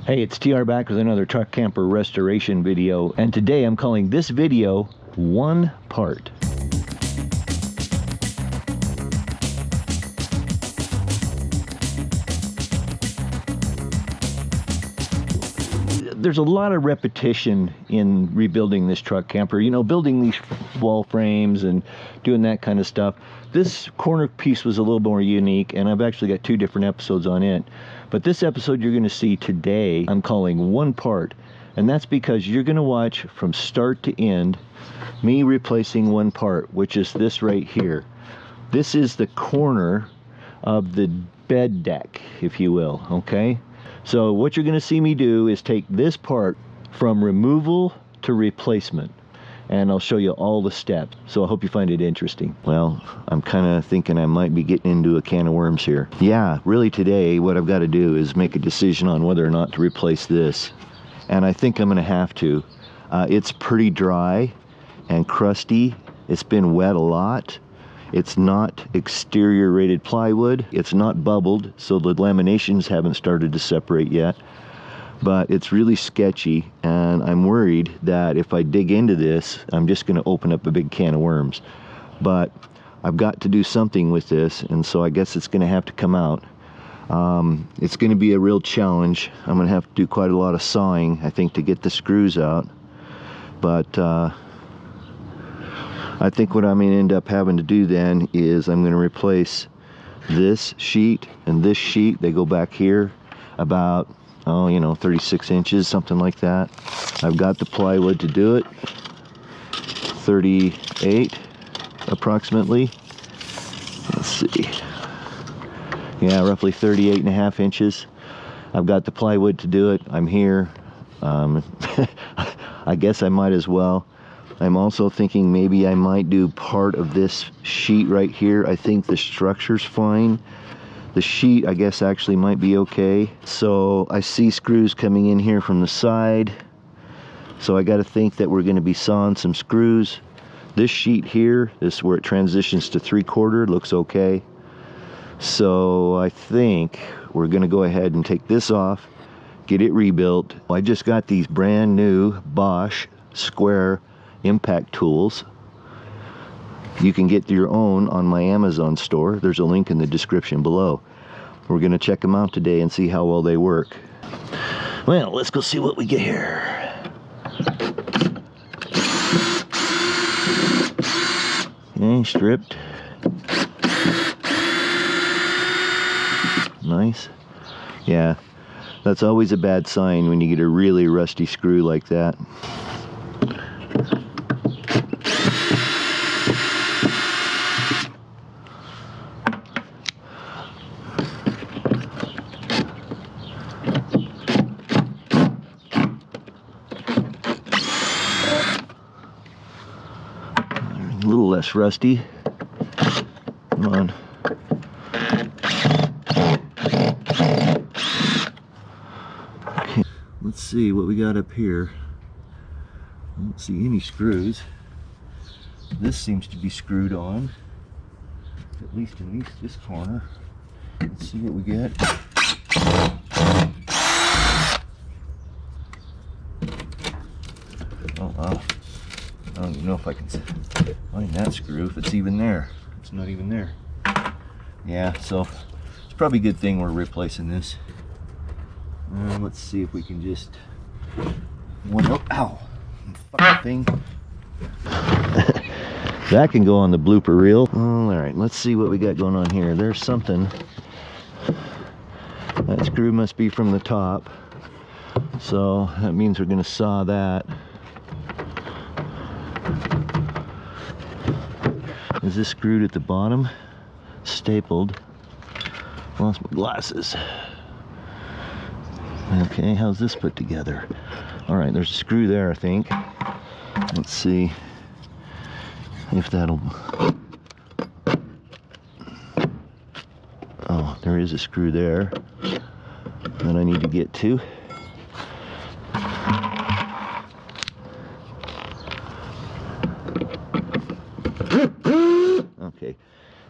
Hey, it's TR back with another truck camper restoration video, and today I'm calling this video One Part. There's a lot of repetition in rebuilding this truck camper, you know, building these wall frames and doing that kind of stuff. This corner piece was a little more unique, and I've actually got two different episodes on it. But this episode you're going to see today, I'm calling One Part, and that's because you're going to watch from start to end me replacing one part, which is this right here. This is the corner of the bed deck, if you will, okay? So what you're going to see me do is take this part from removal to replacement, and I'll show you all the steps. So I hope you find it interesting. Well, I'm kind of thinking I might be getting into a can of worms here. Yeah, really today what I've got to do is make a decision on whether or not to replace this. And I think I'm going to have to. It's pretty dry and crusty. It's been wet a lot. It's not exterior rated plywood. It's not bubbled, so the laminations haven't started to separate yet. But it's really sketchy, and I'm worried that if I dig into this, I'm just going to open up a big can of worms. But I've got to do something with this, and so I guess it's going to have to come out. It's going to be a real challenge. I'm going to have to do quite a lot of sawing, I think, to get the screws out. But I think what I'm going to end up having to do then is I'm going to replace this sheet and this sheet. They go back here about, oh, you know, 36 inches, something like that. I've got the plywood to do it, 38 approximately. Let's see. Yeah, roughly 38 and a half inches. I've got the plywood to do it. I'm here. I guess I might as well. I'm also thinking maybe I might do part of this sheet right here. I think the structure's fine. The sheet, I guess, actually might be okay. So I see screws coming in here from the side. So I got to think that we're going to be sawing some screws. This sheet here, this is where it transitions to 3/4, looks okay. So I think we're going to go ahead and take this off, get it rebuilt. I just got these brand new Bosch square impact tools. You can get your own on my Amazon store. There's a link in the description below. We're going to check them out today and see how well they work. Well, let's go see what we get here. Okay, stripped. Nice. Yeah, that's always a bad sign when you get a really rusty screw like that. A little less rusty. Come on. Okay, let's see what we got up here. I don't see any screws. This seems to be screwed on, at least in this corner. Let's see what we get. Oh wow. I don't even know if I can find that screw, if it's even there. It's not even there. Yeah, so it's probably a good thing we're replacing this. Let's see if we can just ow, fucking thing. That can go on the blooper reel. All right, let's see what we got going on here. There's something. That screw must be from the top, so that means we're going to saw that. Is this screwed at the bottom? Stapled. Lost my glasses. Okay, how's this put together? All right, there's a screw there, I think. Let's see if that'll... Oh, there is a screw there that I need to get to. Okay,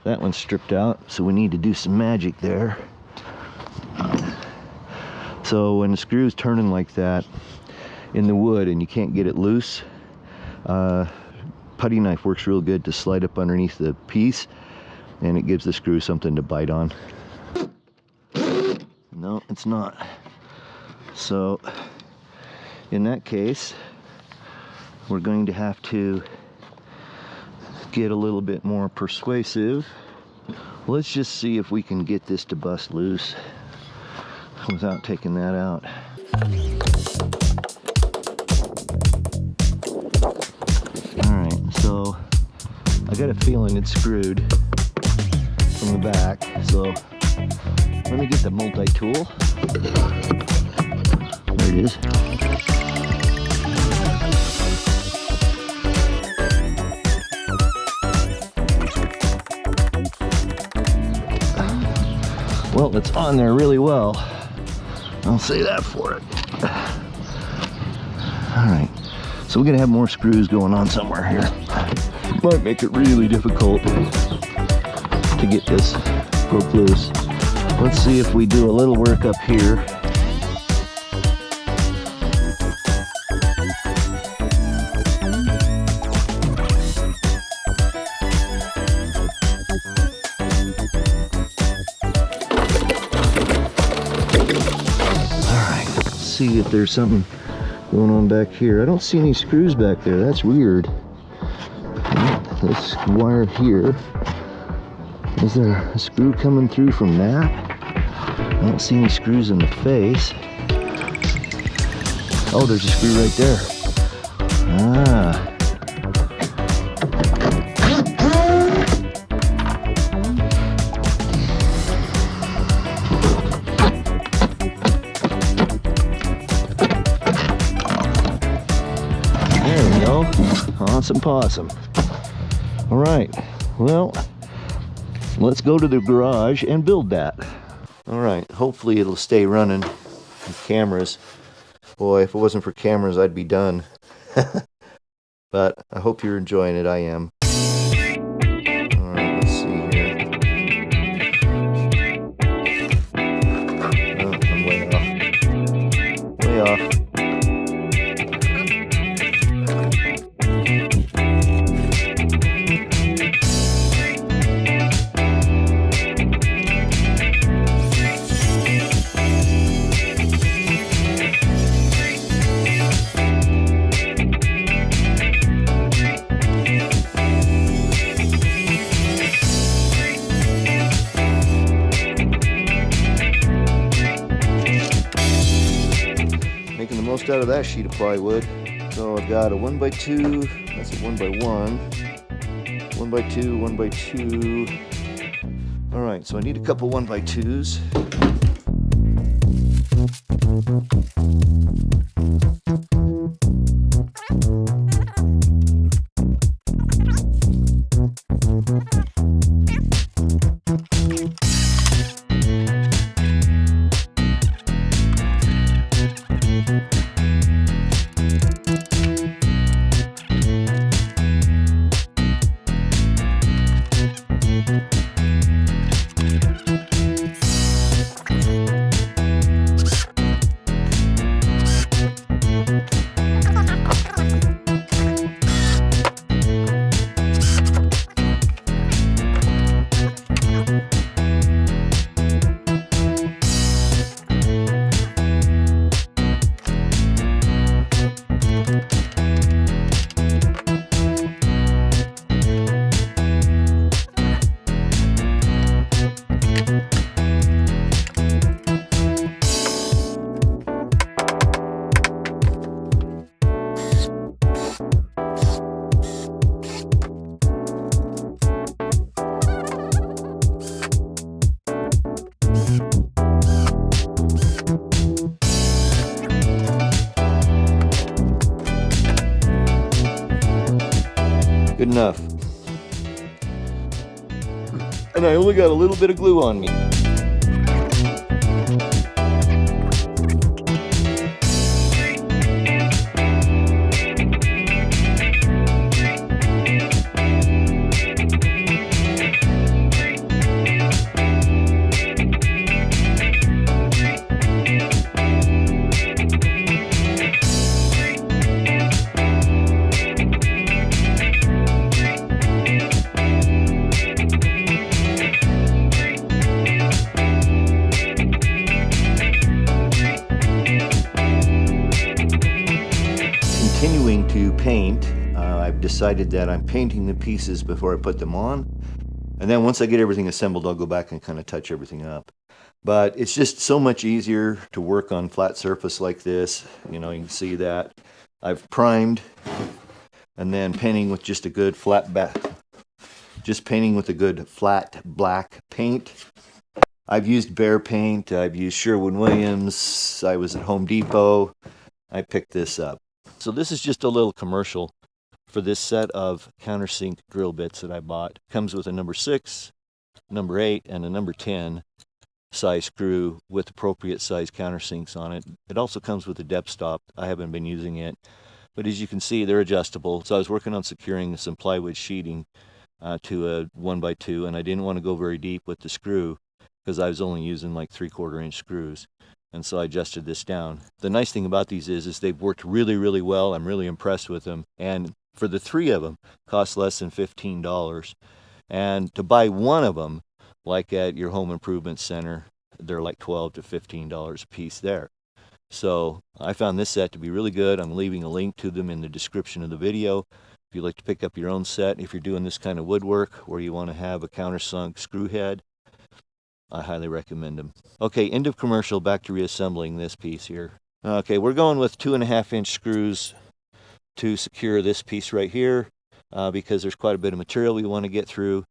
that one's stripped out, so we need to do some magic there. So when the screw's turning like that in the wood and you can't get it loose, putty knife works real good to slide up underneath the piece, and it gives the screw something to bite on. No, it's not. So in that case, we're going to have to get a little bit more persuasive. Let's just see if we can get this to bust loose without taking that out. Alright, so I got a feeling it's screwed from the back, so let me get the multi-tool. There it is. Well, it's on there really well. I'll say that for it. Alright, so we're going to have more screws going on somewhere here. Might make it really difficult to get this broke loose. Let's see if we do a little work up here. See if there's something going on back here. I don't see any screws back there. That's weird. This wire here. Is there a screw coming through from that? I don't see any screws in the face. Oh, there's a screw right there. Ah. Awesome possum. All right, well, let's go to the garage and build that. All right, hopefully it'll stay running. Cameras. Boy, if it wasn't for cameras, I'd be done. But I hope you're enjoying it. I am. All right, let's see here. Oh, I'm way off. Way off. Out of that sheet of plywood. So I've got a 1x2, that's a 1x1, 1x2, 1x2. All right, so I need a couple 1x2s. Good enough. And I only got a little bit of glue on me. continuing to paint. I've decided that I'm painting the pieces before I put them on. And then once I get everything assembled, I'll go back and kind of touch everything up. But it's just so much easier to work on flat surface like this. You know, you can see that. I've primed and then painting with just a good flat back. Just painting with a good flat black paint. I've used Behr paint. I've used Sherwin-Williams. I was at Home Depot. I picked this up. So this is just a little commercial for this set of Countersink drill bits that I bought. Comes with a number 6, number 8, and a number 10 size screw with appropriate size countersinks on it. It also comes with a depth stop. I haven't been using it, but as you can see, they're adjustable. So I was working on securing some plywood sheeting to a 1x2, and I didn't want to go very deep with the screw because I was only using like 3/4 inch screws. And so I adjusted this down. The nice thing about these is they've worked really, really well. I'm really impressed with them. And for the 3 of them, cost less than $15. And to buy one of them, like at your home improvement center, they're like $12 to $15 a piece there. So I found this set to be really good. I'm leaving a link to them in the description of the video. If you'd like to pick up your own set, if you're doing this kind of woodwork where you want to have a countersunk screw head, I highly recommend them. Okay, end of commercial, back to reassembling this piece here. Okay, we're going with 2.5 inch screws to secure this piece right here because there's quite a bit of material we want to get through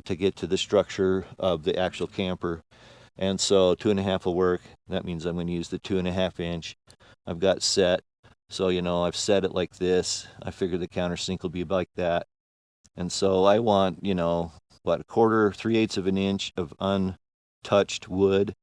to get to the structure of the actual camper. And so 2.5 will work. That means I'm going to use the 2.5 inch. I've got set. So, you know, I've set it like this. I figure the countersink will be like that. And so I want, you know, what, 1/4, 3/8 of an inch of untouched wood.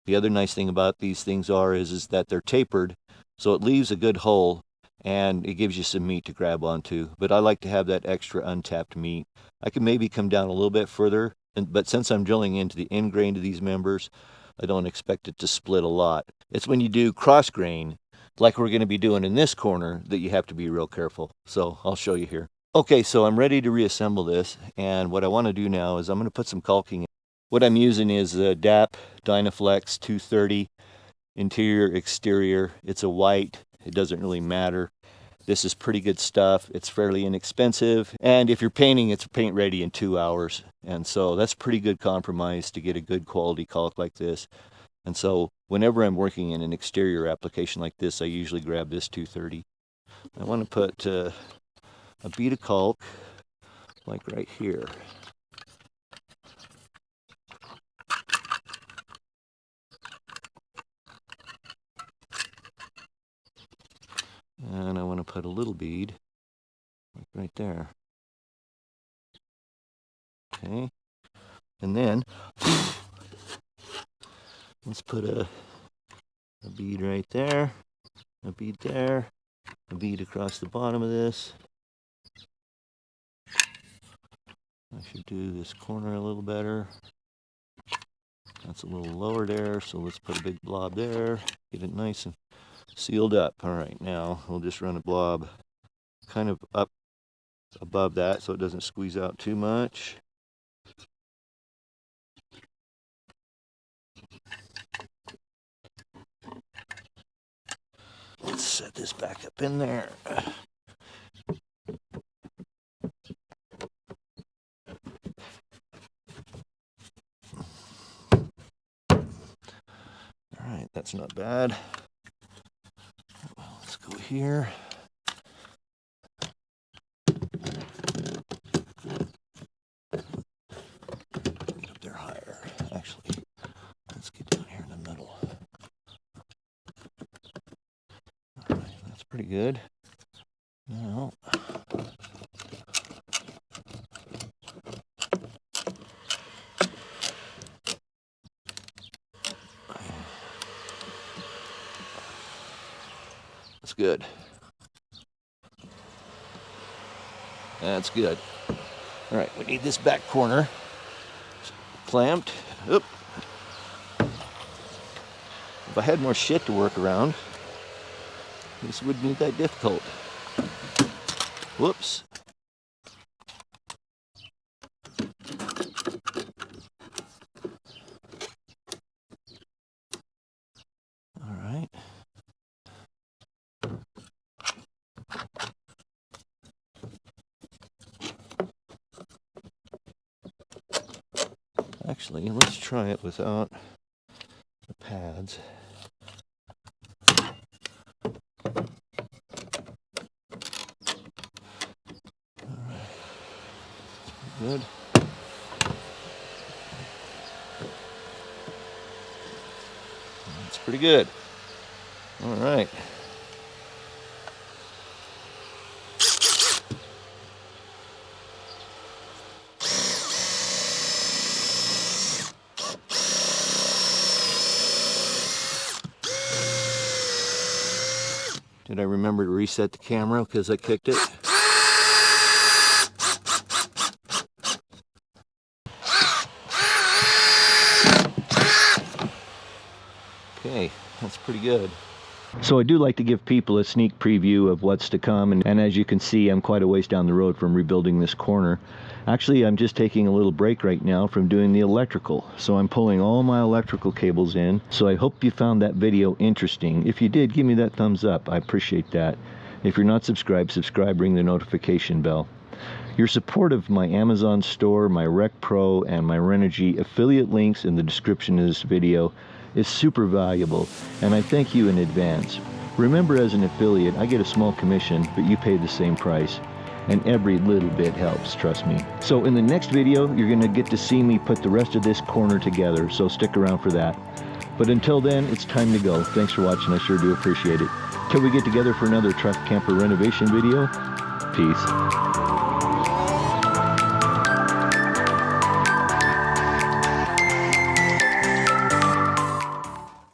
The other nice thing about these things is that they're tapered, so it leaves a good hole and it gives you some meat to grab onto. But I like to have that extra untapped meat. I can maybe come down a little bit further, but since I'm drilling into the end grain of these members, I don't expect it to split a lot. It's when you do cross grain, like we're going to be doing in this corner, that you have to be real careful. So I'll show you here. Okay, so I'm ready to reassemble this, and what I want to do now is I'm going to put some caulking in. What I'm using is a DAP Dynaflex 230 interior exterior. It's a white. It doesn't really matter. This is pretty good stuff. It's fairly inexpensive, and if you're painting, it's paint ready in 2 hours. And so that's pretty good compromise to get a good quality caulk like this. And so whenever I'm working in an exterior application like this, I usually grab this 230. I want to put a bead of caulk like right here. And I want to put a little bead like right there. Okay. And then let's put a bead right there, a bead there, a bead across the bottom of this. I should do this corner a little better. That's a little lower there, so let's put a big blob there, get it nice and sealed up. All right, now we'll just run a blob kind of up above that so it doesn't squeeze out too much. Let's set this back up in there. All right, that's not bad. Let's go here. Get up there higher. Actually, let's get down here in the middle. All right, that's pretty good. Now, that's good. That's good. All right, we need this back corner clamped. Oop. If I had more shit to work around, this wouldn't be that difficult. Whoops. All right. Actually, let's try it without the pads. Good. That's pretty good. All right. Did I remember to reset the camera because I kicked it? Okay, that's pretty good. So I do like to give people a sneak preview of what's to come, and as you can see, I'm quite a ways down the road from rebuilding this corner. Actually, I'm just taking a little break right now from doing the electrical, so I'm pulling all my electrical cables in. So I hope you found that video interesting. If you did, give me that thumbs up. I appreciate that. If you're not subscribed, subscribe, ring the notification bell. Your support of my Amazon store, my Rec Pro, and my Renogy affiliate links in the description of this video is super valuable, and I thank you in advance. Remember, as an affiliate, I get a small commission, but you pay the same price, and every little bit helps, trust me. So in the next video, you're going to get to see me put the rest of this corner together, so stick around for that. But until then, it's time to go. Thanks for watching, I sure do appreciate it. Till we get together for another truck camper renovation video, peace.